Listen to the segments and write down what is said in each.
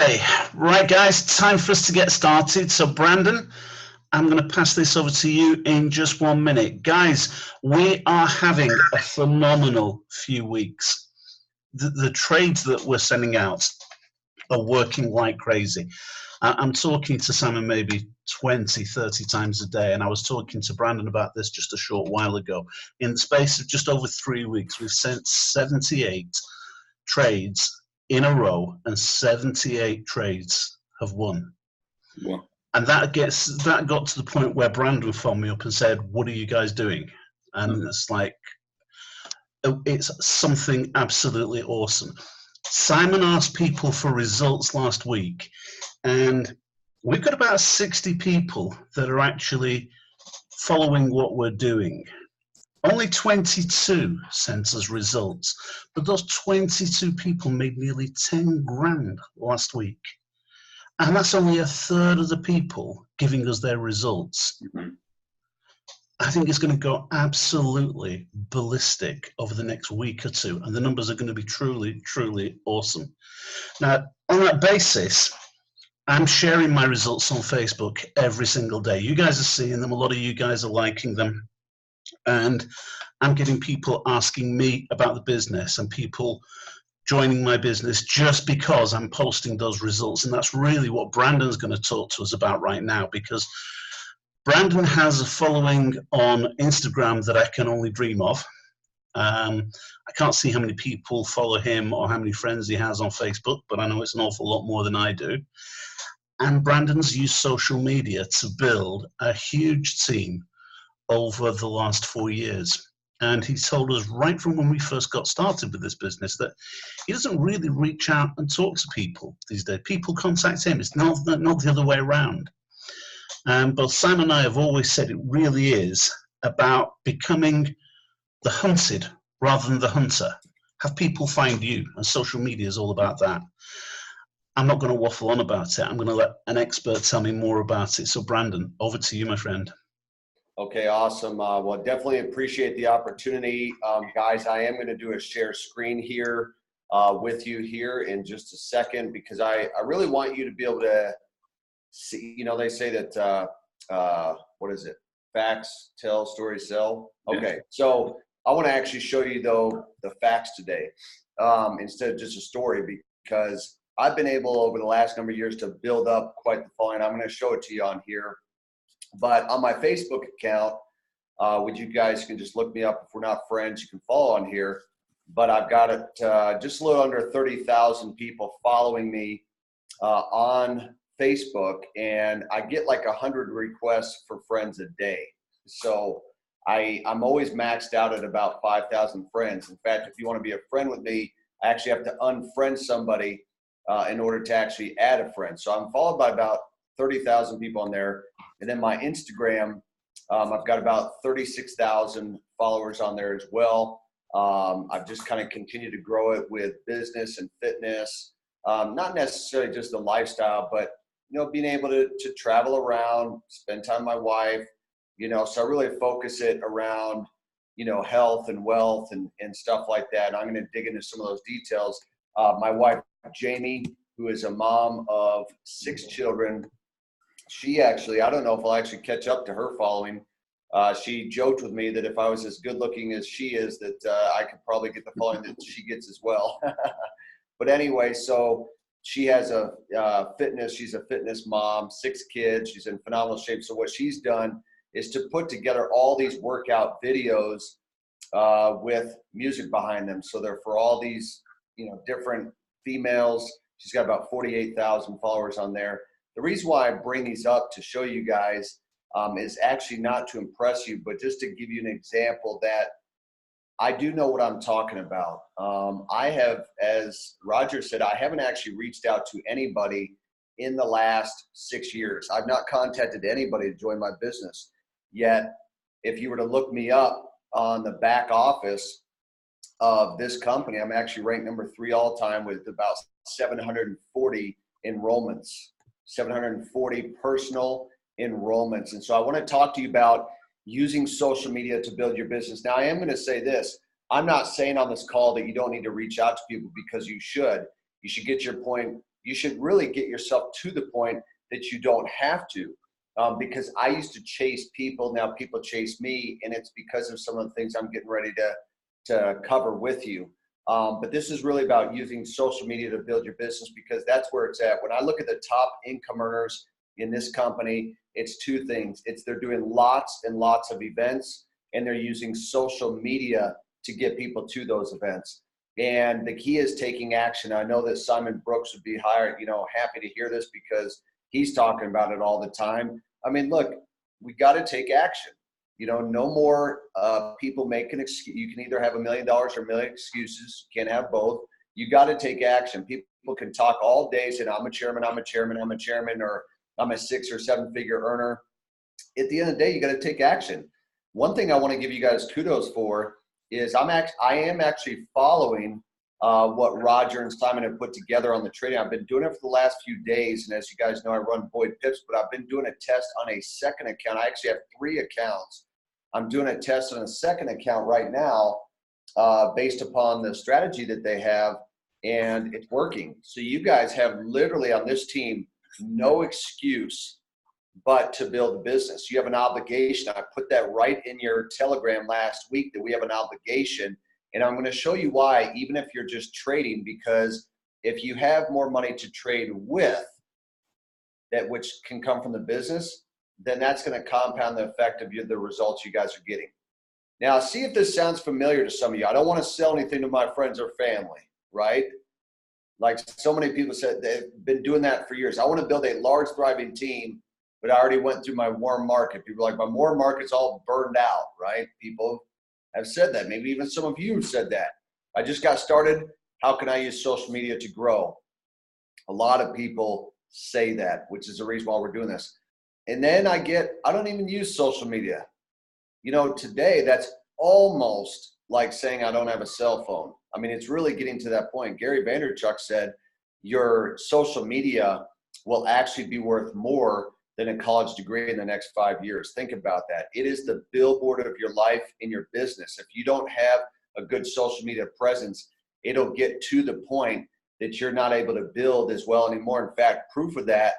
Hey, right, guys, time for us to get started. So, Brandon, I'm going to pass this over to you in just 1 minute. Guys, we are having a phenomenal few weeks. The trades that we're sending out are working like crazy. I'm talking to Simon maybe 20, 30 times a day, and I was talking to Brandon about this just a short while ago. In the space of just over 3 weeks, we've sent 78 trades in a row, and 78 trades have won. Wow. And that got to the point where Brandon phoned me up and said, "What are you guys doing?" And it's like, it's something absolutely awesome. Simon asked people for results last week, and we've got about 60 people that are actually following what we're doing. Only 22 sent us results, but those 22 people made nearly 10 grand last week. And that's only a third of the people giving us their results. Mm-hmm. I think it's going to go absolutely ballistic over the next week or two, and the numbers are going to be truly, truly awesome. Now, on that basis, I'm sharing my results on Facebook every single day. You guys are seeing them. A lot of you guys are liking them. And I'm getting people asking me about the business and people joining my business just because I'm posting those results. And that's really what Brandon's going to talk to us about right now, because Brandon has a following on Instagram that I can only dream of. I can't see how many people follow him or how many friends he has on Facebook, but I know it's an awful lot more than I do. And Brandon's used social media to build a huge team over the last 4 years. And he told us right from when we first got started with this business that he doesn't really reach out and talk to people these days. People contact him. It's not the other way around. But Simon and I have always said it really is about becoming the hunted rather than the hunter. Have people find you, and social media is all about that. I'm not going to waffle on about it. I'm going to let an expert tell me more about it. So, Brandon, over to you, my friend. Okay, awesome. Well, definitely appreciate the opportunity. Guys, I am going to do a share screen here with you here in just a second, because I really want you to be able to see, they say that, what is it? Facts tell, stories sell. Okay, so I want to actually show you, though, the facts today instead of just a story, because I've been able over the last number of years to build up quite the following. I'm going to show it to you on here. But on my Facebook account, which you guys can just look me up. If we're not friends, you can follow on here. But I've got it just a little under 30,000 people following me on Facebook, and I get like 100 requests for friends a day. So I'm always maxed out at about 5,000 friends. In fact, if you want to be a friend with me, I actually have to unfriend somebody in order to actually add a friend. So I'm followed by about 30,000 people on there. And then my Instagram, I've got about 36,000 followers on there as well. I've just kind of continued to grow it with business and fitness, not necessarily just the lifestyle, but, being able to travel around, spend time with my wife, so I really focus it around, health and wealth and stuff like that. And I'm going to dig into some of those details. My wife, Jamie, who is a mom of 6 children, she actually, I don't know if I'll actually catch up to her following. She joked with me that if I was as good looking as she is, that I could probably get the following that she gets as well. But anyway, so she has she's a fitness mom, 6 kids. She's in phenomenal shape. So what she's done is to put together all these workout videos with music behind them. So they're for all these, different females. She's got about 48,000 followers on there. The reason why I bring these up to show you guys is actually not to impress you, but just to give you an example that I do know what I'm talking about. I have, as Roger said, I haven't actually reached out to anybody in the last 6 years. I've not contacted anybody to join my business. Yet, if you were to look me up on the back office of this company, I'm actually ranked number 3 all time with about 740 enrollments. 740 personal enrollments. And so I want to talk to you about using social media to build your business. Now, I am going to say this. I'm not saying on this call that you don't need to reach out to people, because you should. You should get your point you should really get yourself to the point that you don't have to. Because I used to chase people, now people chase me, and it's because of some of the things I'm getting ready to cover with you. But this is really about using social media to build your business, because that's where it's at. When I look at the top income earners in this company, it's two things. It's they're doing lots and lots of events, and they're using social media to get people to those events. And the key is taking action. I know that Simon Brooks would be happy to hear this, because he's talking about it all the time. I mean, look, we got to take action. No more people make an excuse. You can either have $1 million or a million excuses. You can't have both. You got to take action. People can talk all day saying, I'm a chairman, or I'm a 6 or 7 figure earner. At the end of the day, you got to take action. One thing I want to give you guys kudos for is I am actually following what Roger and Simon have put together on the trading. I've been doing it for the last few days, and as you guys know, I run Boyd Pips, but I've been doing a test on a second account. I actually have 3 accounts. I'm doing a test on a second account right now based upon the strategy that they have, and it's working. So you guys have literally on this team no excuse but to build a business. You have an obligation. I put that right in your Telegram last week that we have an obligation. And I'm going to show you why, even if you're just trading, because if you have more money to trade with, that which can come from the business, then that's going to compound the effect of the results you guys are getting. Now, see if this sounds familiar to some of you. I don't want to sell anything to my friends or family, right? Like so many people said, they've been doing that for years. I want to build a large, thriving team, but I already went through my warm market. People are like, my warm market's all burned out, right? People have said that. Maybe even some of you said that. I just got started. How can I use social media to grow? A lot of people say that, which is the reason why we're doing this. And then I don't even use social media. Today that's almost like saying I don't have a cell phone. I mean, it's really getting to that point. Gary Vaynerchuk said your social media will actually be worth more than a college degree in the next 5 years. Think about that. It is the billboard of your life in your business. If you don't have a good social media presence, it'll get to the point that you're not able to build as well anymore. In fact, proof of that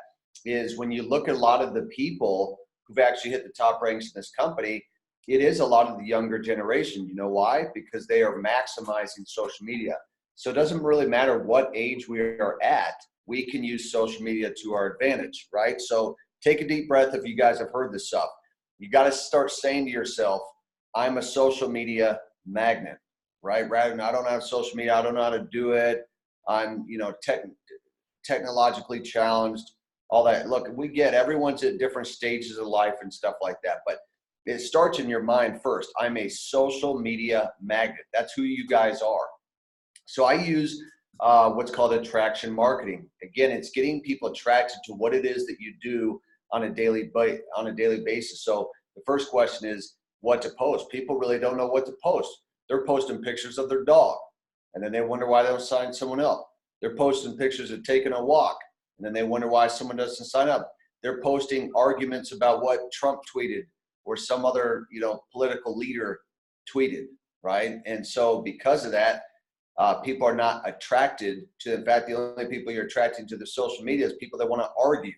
is when you look at a lot of the people who've actually hit the top ranks in this company, it is a lot of the younger generation. You know why? Because they are maximizing social media. So it doesn't really matter what age we are at, we can use social media to our advantage, right? So take a deep breath if you guys have heard this stuff. You got to start saying to yourself, I'm a social media magnet, right? Rather than I don't have social media, I don't know how to do it. I'm, technologically challenged, all that. Look, we get everyone's at different stages of life and stuff like that, but it starts in your mind first. I'm a social media magnet. That's who you guys are. So I use what's called attraction marketing. Again, it's getting people attracted to what it is that you do on a daily basis. So the first question is what to post. People really don't know what to post. They're posting pictures of their dog, and then they wonder why they don't sign someone up. They're posting pictures of taking a walk, and then they wonder why someone doesn't sign up. They're posting arguments about what Trump tweeted or some other, political leader tweeted, right? And so because of that, people are not attracted to, in fact, the only people you're attracting to the social media is people that want to argue.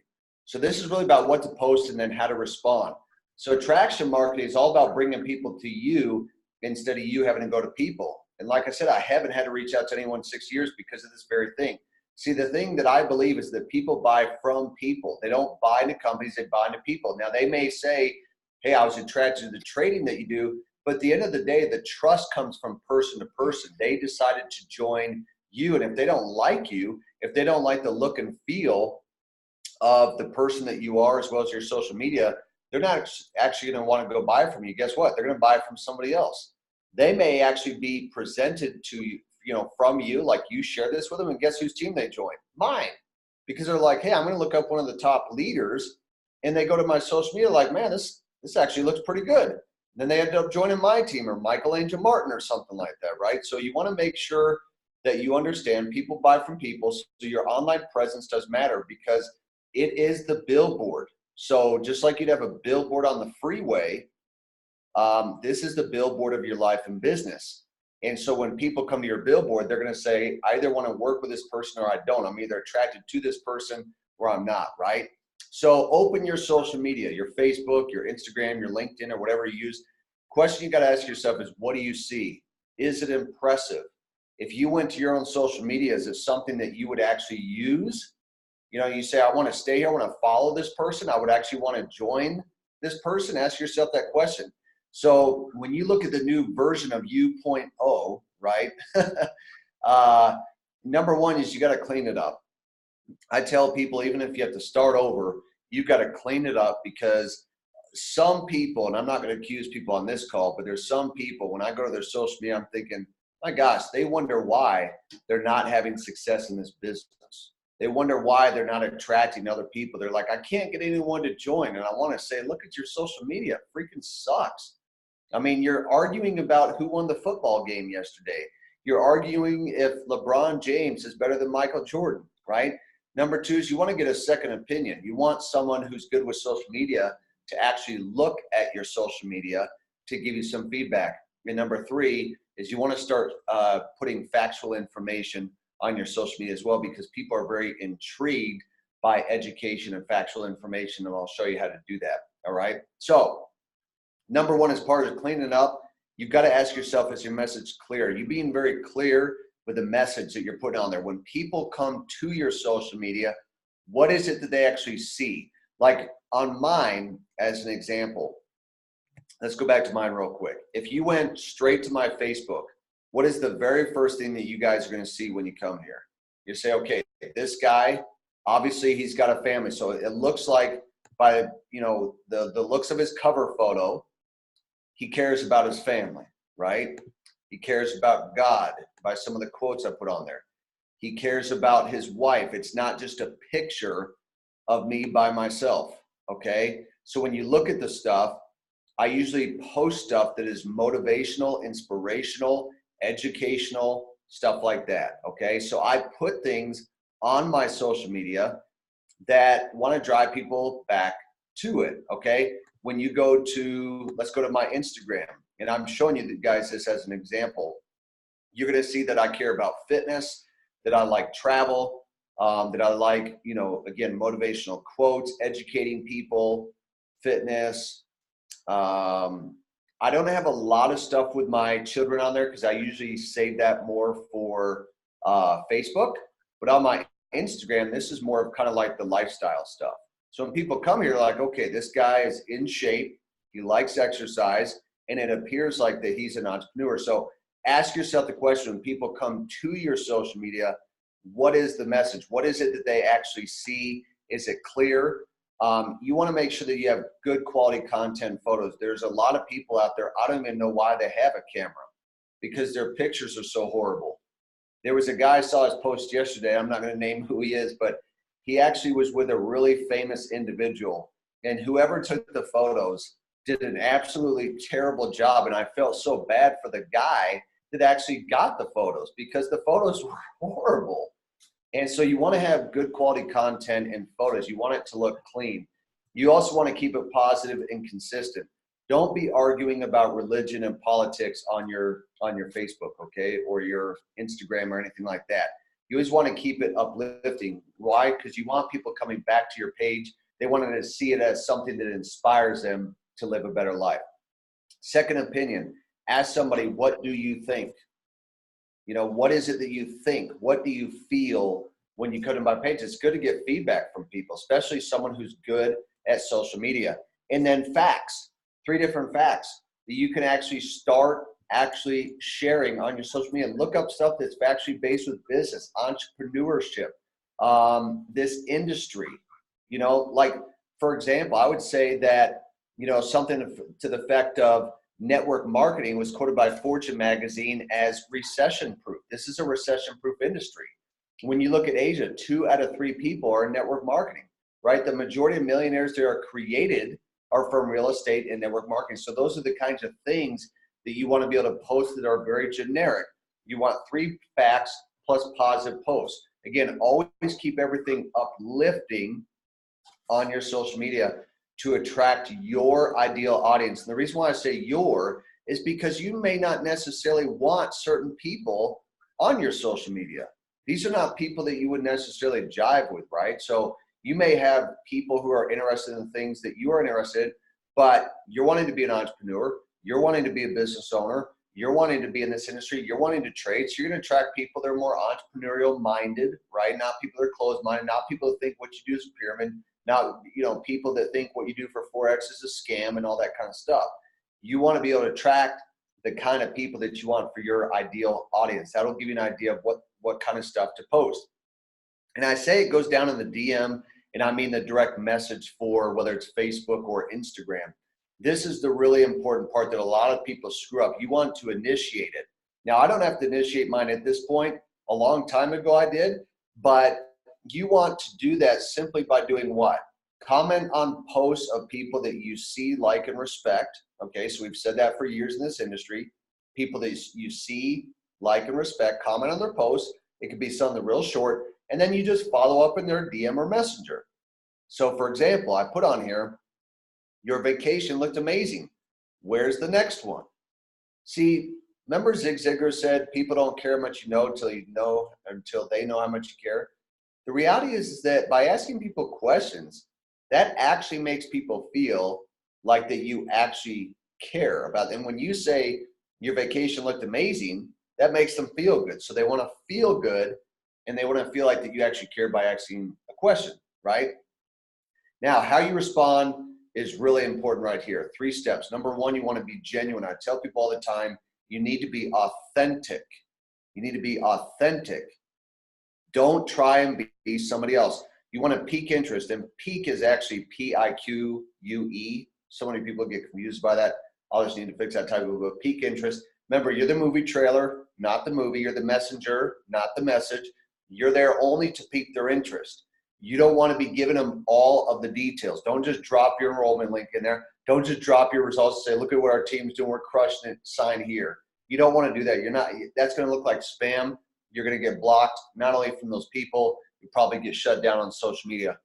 So this is really about what to post and then how to respond. So attraction marketing is all about bringing people to you instead of you having to go to people. And like I said, I haven't had to reach out to anyone in 6 years because of this very thing. See, the thing that I believe is that people buy from people. They don't buy into companies, they buy into people. Now, they may say, hey, I was attracted to the trading that you do, but at the end of the day, the trust comes from person to person. They decided to join you, and if they don't like you, if they don't like the look and feel of the person that you are as well as your social media, they're not actually going to want to go buy from you. Guess what? They're going to buy from somebody else. They may actually be presented to you, from you, like you share this with them, and guess whose team they join? Mine. Because they're like, hey, I'm going to look up one of the top leaders, and they go to my social media like, man, this actually looks pretty good. And then they end up joining my team or Michael Angel Martin or something like that, right? So you want to make sure that you understand people buy from people, so your online presence does matter because it is the billboard. So just like you'd have a billboard on the freeway, this is the billboard of your life and business. And so when people come to your billboard, they're going to say, I either want to work with this person or I don't. I'm either attracted to this person or I'm not, right? So open your social media, your Facebook, your Instagram, your LinkedIn, or whatever you use. Question you got to ask yourself is, what do you see? Is it impressive? If you went to your own social media, is it something that you would actually use? You know, you say, I want to stay here, I want to follow this person, I would actually want to join this person. Ask yourself that question. So when you look at the new version of U.0, right, number one is you got to clean it up. I tell people, even if you have to start over, you've got to clean it up, because some people, and I'm not going to accuse people on this call, but there's some people, when I go to their social media, I'm thinking, my gosh, they wonder why they're not having success in this business. They wonder why they're not attracting other people. They're like, I can't get anyone to join. And I want to say, look at your social media. It freaking sucks. I mean, you're arguing about who won the football game yesterday. You're arguing if LeBron James is better than Michael Jordan, right? Number two is you want to get a second opinion. You want someone who's good with social media to actually look at your social media to give you some feedback. And number three is you want to start putting factual information on your social media as well, because people are very intrigued by education and factual information, and I'll show you how to do that, all right? So number one, as part of cleaning up, you've got to ask yourself, is your message clear? Are you being very clear with the message that you're putting on there? When people come to your social media, what is it that they actually see? Like on mine, as an example, let's go back to mine real quick. If you went straight to my Facebook, what is the very first thing that you guys are going to see when you come here? You say, okay, this guy, obviously he's got a family. So it looks like by, you know, the looks of his cover photo, he cares about his family, right? He cares about God by some of the quotes I put on there. He cares about his wife. It's not just a picture of me by myself, okay? So when you look at the stuff, I usually post stuff that is motivational, inspirational, educational, stuff like that, okay? So I put things on my social media that want to drive people back to it, okay? When you go to, let's go to my Instagram, and I'm showing you guys this as an example. You're going to see that I care about fitness, that I like travel, that I like, you know, again, motivational quotes, educating people, fitness. I don't have a lot of stuff with my children on there because I usually save that more for Facebook. But on my Instagram, this is more of kind of like the lifestyle stuff. So when people come here, like, okay, this guy is in shape, he likes exercise, and it appears like that he's an entrepreneur. So ask yourself the question, when people come to your social media, what is the message? What is it that they actually see? Is it clear? You want to make sure that you have good quality content photos. There's a lot of people out there, I don't even know why they have a camera, because their pictures are so horrible. There was a guy, I saw his post yesterday, I'm not going to name who he is, but he actually was with a really famous individual, and whoever took the photos did an absolutely terrible job, and I felt so bad for the guy that actually got the photos, because the photos were horrible. And so you want to have good quality content and photos. You want it to look clean. You also want to keep it positive and consistent. Don't be arguing about religion and politics on your Facebook, okay, or your Instagram or anything like that. You always want to keep it uplifting. Why? Because you want people coming back to your page. They want to see it as something that inspires them to live a better life. Second opinion. Ask somebody, what do you think? You know, what is it that you think? What do you feel when you come to my page? It's good to get feedback from people, especially someone who's good at social media. And then facts, 3 different facts that you can actually start actually sharing on your social media. Look up stuff that's actually based with business, entrepreneurship, this industry. You know, like, for example, I would say that, you know, something to the effect of, network marketing was quoted by Fortune magazine as recession-proof. This is a recession-proof industry. When you look at Asia, 2 out of 3 people are in network marketing, right? The majority of millionaires that are created are from real estate and network marketing. So those are the kinds of things that you want to be able to post that are very generic. You want 3 facts plus positive posts. Again, always keep everything uplifting on your social media to attract your ideal audience. And the reason why I say your is because you may not necessarily want certain people on your social media. These are not people that you would necessarily jive with, right? So you may have people who are interested in things that you are interested in, but you're wanting to be an entrepreneur, you're wanting to be a business owner, you're wanting to be in this industry, you're wanting to trade. So you're going to attract people that are more entrepreneurial minded, right? Not people that are closed minded, not people that think what you do is a pyramid, not, people that think what you do for Forex is a scam and all that kind of stuff. You want to be able to attract the kind of people that you want for your ideal audience. That'll give you an idea of what kind of stuff to post. And I say it goes down in the DM, and I mean the direct message for whether it's Facebook or Instagram. This is the really important part that a lot of people screw up. You want to initiate it. Now, I don't have to initiate mine at this point. A long time ago I did, but you want to do that simply by doing what? Comment on posts of people that you see, like, and respect. Okay, so we've said that for years in this industry. People that you see, like, and respect, comment on their posts. It could be something real short, and then you just follow up in their DM or messenger. So for example, I put on here, your vacation looked amazing. Where's the next one? See, remember Zig Ziglar said, people don't care how much you know until they know how much you care. The reality is that by asking people questions, that actually makes people feel like that you actually care about them. When you say your vacation looked amazing, that makes them feel good. So they want to feel good, and they want to feel like that you actually care by asking a question, right? Now, how you respond is really important right here. 3 steps. Number 1, you want to be genuine. I tell people all the time, you need to be authentic. You need to be authentic. Don't try and be somebody else. You want to pique interest, and pique is actually Pique. So many people get confused by that. I'll just need to fix that typo, but pique interest. Remember, you're the movie trailer, not the movie. You're the messenger, not the message. You're there only to pique their interest. You don't want to be giving them all of the details. Don't just drop your enrollment link in there. Don't just drop your results and say, look at what our team's doing. We're crushing it. Sign here. You don't want to do that. That's going to look like spam. You're going to get blocked, not only from those people, you probably get shut down on social media.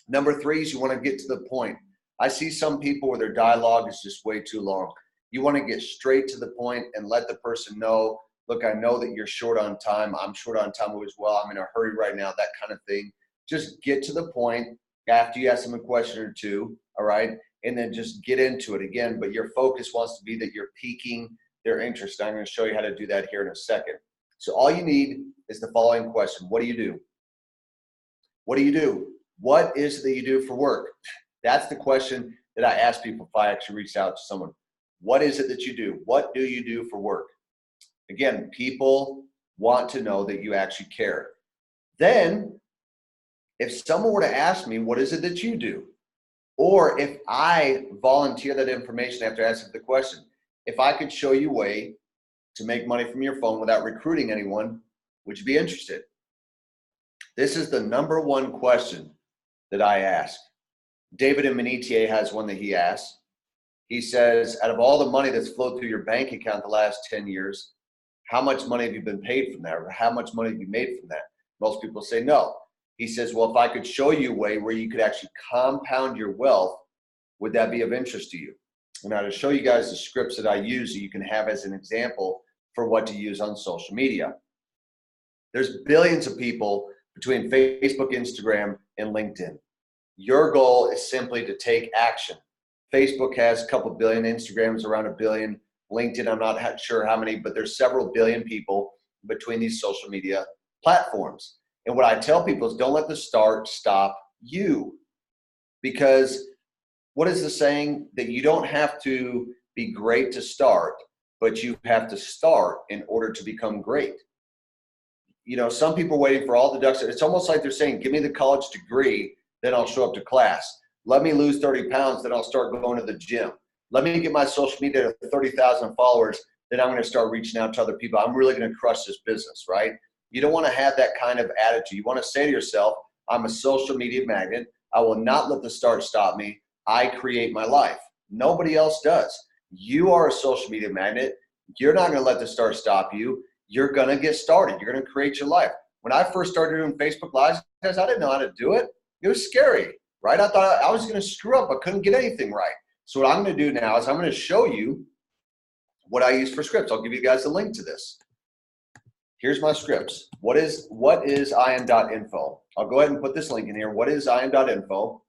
Number 3 is you want to get to the point. I see some people where their dialogue is just way too long. You want to get straight to the point and let the person know, look, I know that you're short on time. I'm short on time as well. I'm in a hurry right now, that kind of thing. Just get to the point after you ask them a question or two, all right? And then just get into it again. But your focus wants to be that you're piquing their interest. I'm going to show you how to do that here in a second. So all you need is the following question. What do you do? What do you do? What is it that you do for work? That's the question that I ask people if I actually reach out to someone. What is it that you do? What do you do for work? Again, people want to know that you actually care. Then, if someone were to ask me, what is it that you do? Or if I volunteer that information after asking the question, if I could show you a way to make money from your phone without recruiting anyone, would you be interested? This is the number 1 question that I ask. David in Manitier has one that he asks. He says, out of all the money that's flowed through your bank account the last 10 years, how much money have you been paid from that? Or how much money have you made from that? Most people say no. He says, well, if I could show you a way where you could actually compound your wealth, would that be of interest to you? And I'll show you guys the scripts that I use that you can have as an example for what to use on social media. There's billions of people between Facebook, Instagram, and LinkedIn. Your goal is simply to take action. Facebook has a couple billion, Instagram is around 1 billion, LinkedIn, I'm not sure how many, but there's several billion people between these social media platforms. And what I tell people is don't let the start stop you. Because what is the saying? That you don't have to be great to start, but you have to start in order to become great. Some people are waiting for all the ducks. It's almost like they're saying, give me the college degree, then I'll show up to class. Let me lose 30 pounds, then I'll start going to the gym. Let me get my social media to 30,000 followers, then I'm going to start reaching out to other people. I'm really going to crush this business, right? You don't want to have that kind of attitude. You want to say to yourself, I'm a social media magnet. I will not let the start stop me. I create my life. Nobody else does. You are a social media magnet. You're not going to let the start stop you. You're going to get started. You're going to create your life. When I first started doing Facebook Lives, guys, I didn't know how to do it. It was scary, right? I thought I was going to screw up. I couldn't get anything right. So what I'm going to do now is I'm going to show you what I use for scripts. I'll give you guys a link to this. Here's my scripts. What is im.info? I'll go ahead and put this link in here. What is im.info?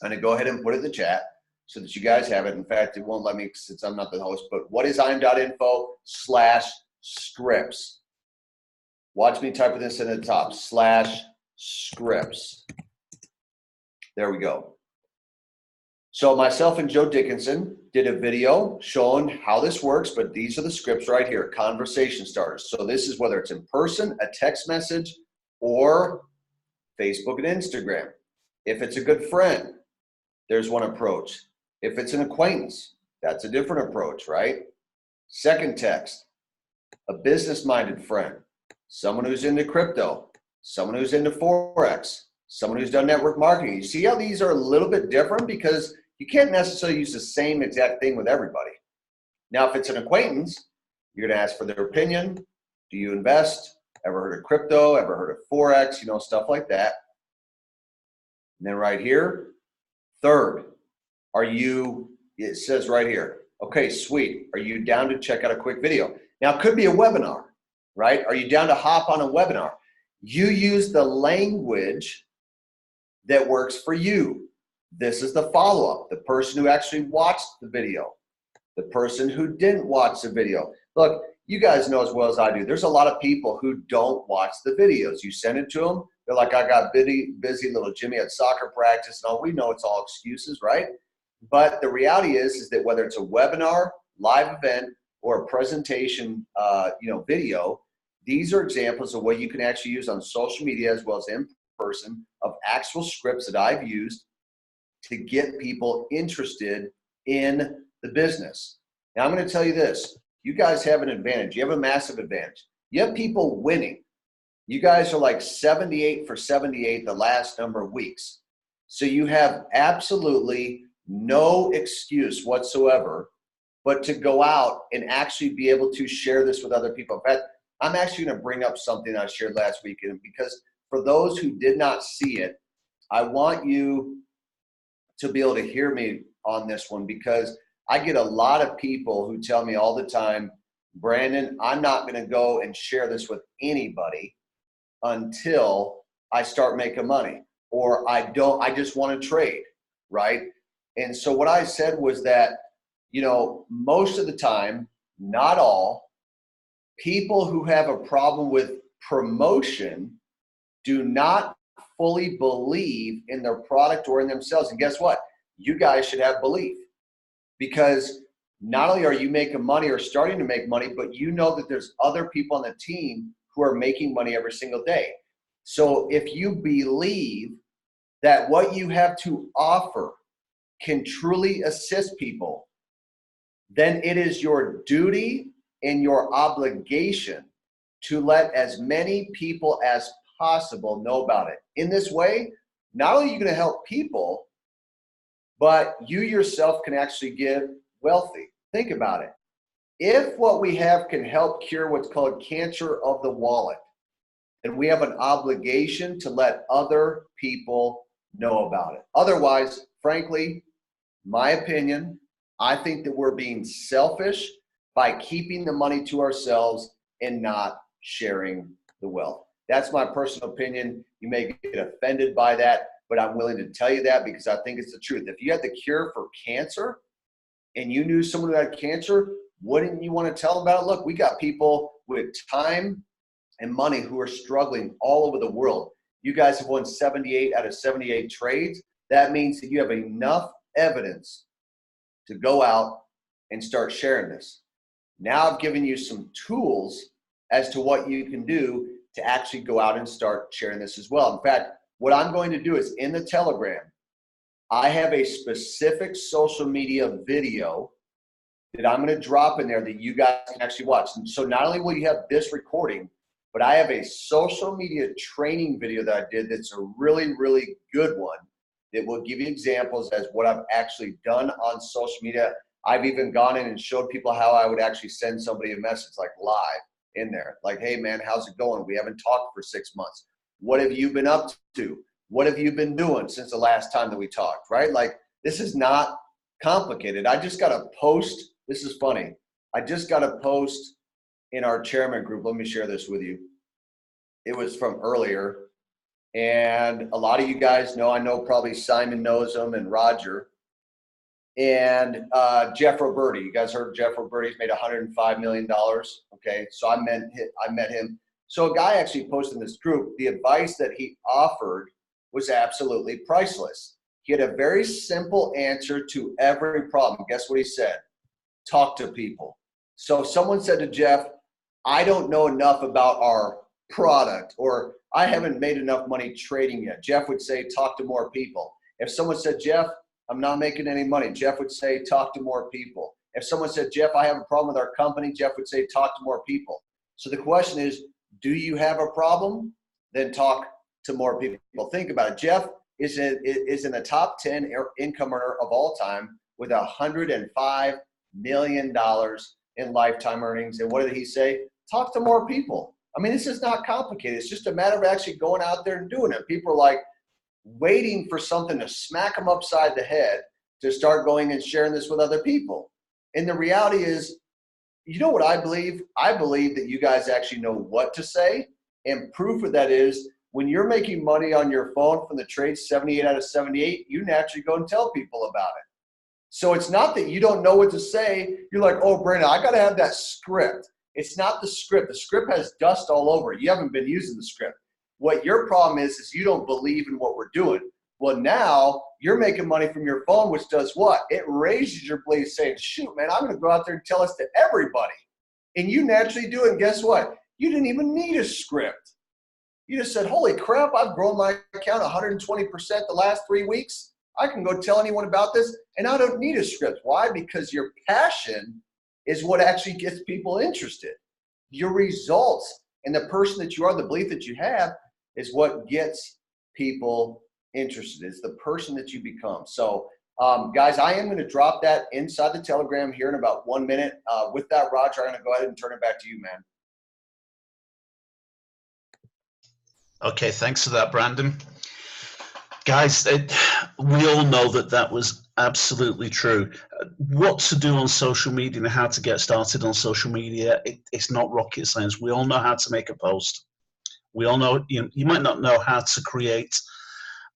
I'm going to go ahead and put it in the chat so that you guys have it. In fact, it won't let me since I'm not the host, but what is im.info/scripts? Watch me type this in at the top, /scripts. There we go. So myself and Joe Dickinson did a video showing how this works, but these are the scripts right here, conversation starters. So this is whether it's in person, a text message, or Facebook and Instagram. If it's a good friend, there's one approach. If it's an acquaintance, that's a different approach, right? Second text, a business-minded friend, someone who's into crypto, someone who's into Forex, someone who's done network marketing. You see how these are a little bit different because you can't necessarily use the same exact thing with everybody. Now, if it's an acquaintance, you're going to ask for their opinion. Do you invest? Ever heard of crypto? Ever heard of Forex? You know, stuff like that. And then right here, third, it says right here, okay, sweet. Are you down to check out a quick video? Now, it could be a webinar, right? Are you down to hop on a webinar? You use the language that works for you. This is the follow-up, the person who actually watched the video, the person who didn't watch the video. Look, you guys know as well as I do, there's a lot of people who don't watch the videos. You send it to them, they're like, I got busy, little Jimmy at soccer practice, and all. We know it's all excuses, right? But the reality is that whether it's a webinar, live event, or a presentation, video, these are examples of what you can actually use on social media as well as in person of actual scripts that I've used to get people interested in the business. Now, I'm going to tell you this. You guys have an advantage. You have a massive advantage. You have people winning. You guys are like 78 for 78 the last number of weeks. So you have absolutely no excuse whatsoever but to go out and actually be able to share this with other people. In fact, I'm actually going to bring up something I shared last week, because for those who did not see it, I want you to be able to hear me on this one, because I get a lot of people who tell me all the time, Brandon, I'm not going to go and share this with anybody until I start making money, or I just want to trade, right? And so what I said was that, most of the time, not all, people who have a problem with promotion do not fully believe in their product or in themselves. And guess what? You guys should have belief, because not only are you making money or starting to make money, but you know that there's other people on the team who are making money every single day. So if you believe that what you have to offer can truly assist people, then it is your duty and your obligation to let as many people as possible know about it. In this way, not only are you going to help people, but you yourself can actually get wealthy. Think about it. If what we have can help cure what's called cancer of the wallet, then we have an obligation to let other people know about it. Otherwise, frankly, my opinion, I think that we're being selfish by keeping the money to ourselves and not sharing the wealth. That's my personal opinion. You may get offended by that, but I'm willing to tell you that because I think it's the truth. If you had the cure for cancer and you knew someone who had cancer, wouldn't you want to tell them about it? Look, we got people with time and money who are struggling all over the world. You guys have won 78 out of 78 trades. That means that you have enough evidence to go out and start sharing this. Now I've given you some tools as to what you can do to actually go out and start sharing this as well. In fact, what I'm going to do is in the Telegram, I have a specific social media video that I'm going to drop in there that you guys can actually watch. And so not only will you have this recording, but I have a social media training video that I did that's a really, really good one that will give you examples as what I've actually done on social media. I've even gone in and showed people how I would actually send somebody a message like live in there. Like, hey man, how's it going? We haven't talked for 6 months. What have you been up to? What have you been doing since the last time that we talked, right? Like, this is not complicated. I just got a post. This is funny. I just got a post in our chairman group. Let me share this with you. It was from earlier. And a lot of you guys know, I know probably Simon knows him and Roger. And Jeff Roberti. You guys heard of Jeff Roberti? He's made $105 million. Okay, so I met him. So a guy actually posted in this group, the advice that he offered was absolutely priceless. He had a very simple answer to every problem. Guess what he said? Talk to people. So if someone said to Jeff, I don't know enough about our product, or I haven't made enough money trading yet, Jeff would say, talk to more people. If someone said, Jeff, I'm not making any money, Jeff would say, talk to more people. If someone said, Jeff, I have a problem with our company, Jeff would say, talk to more people. So the question is, do you have a problem? Then talk to more people. Think about it. Jeff is in the top 10 income earner of all time with $105 million in lifetime earnings. And what did he say? Talk to more people. I mean, this is not complicated. It's just a matter of actually going out there and doing it. People are like waiting for something to smack them upside the head to start going and sharing this with other people. And the reality is, you know what I believe? I believe that you guys actually know what to say. And proof of that is when you're making money on your phone from the trades 78 out of 78, you naturally go and tell people about it. So it's not that you don't know what to say. You're like, oh, Brandon, I got to have that script. It's not the script. The script has dust all over it. You haven't been using the script. What your problem is you don't believe in what we're doing. Well, now you're making money from your phone, which does what? It raises your belief, saying, shoot, man, I'm going to go out there and tell this to everybody. And you naturally do it. And guess what? You didn't even need a script. You just said, holy crap, I've grown my account 120% the last 3 weeks. I can go tell anyone about this, and I don't need a script. Why? Because your passion is what actually gets people interested. Your results and the person that you are, the belief that you have, is what gets people interested. It's the person that you become. So, guys, I am going to drop that inside the Telegram here in about 1 minute. With that, Roger, I'm going to go ahead and turn it back to you, man. Okay, thanks for that, Brandon. Guys, we all know that was absolutely true. What to do on social media and how to get started on social media, it's not rocket science. We all know how to make a post. We all know, you might not know how to create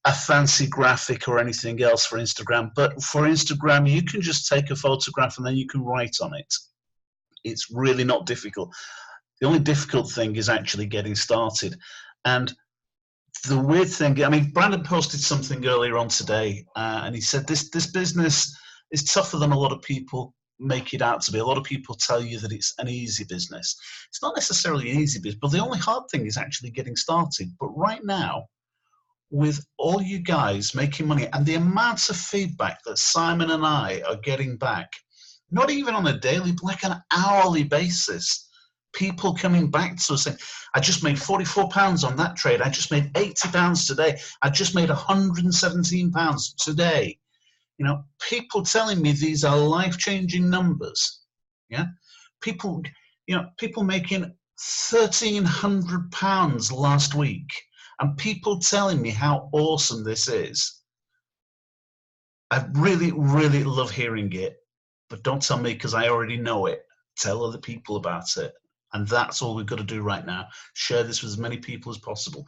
a fancy graphic or anything else for Instagram, but for Instagram, you can just take a photograph and then you can write on it. It's really not difficult. The only difficult thing is actually getting started. And the weird thing, I mean, Brandon posted something earlier on today, and he said this business is tougher than a lot of people make it out to be. A lot of people tell you that it's an easy business. It's not necessarily an easy business, but the only hard thing is actually getting started. But right now, with all you guys making money and the amounts of feedback that Simon and I are getting back, not even on a daily, but like an hourly basis, people coming back to us saying, I just made £44 on that trade. I just made £80 today. I just made £117 today. People telling me these are life-changing numbers. Yeah, people making £1,300 last week, and people telling me how awesome this is. I really, really love hearing it, but don't tell me because I already know it. Tell other people about it. And that's all we've got to do right now. Share this with as many people as possible.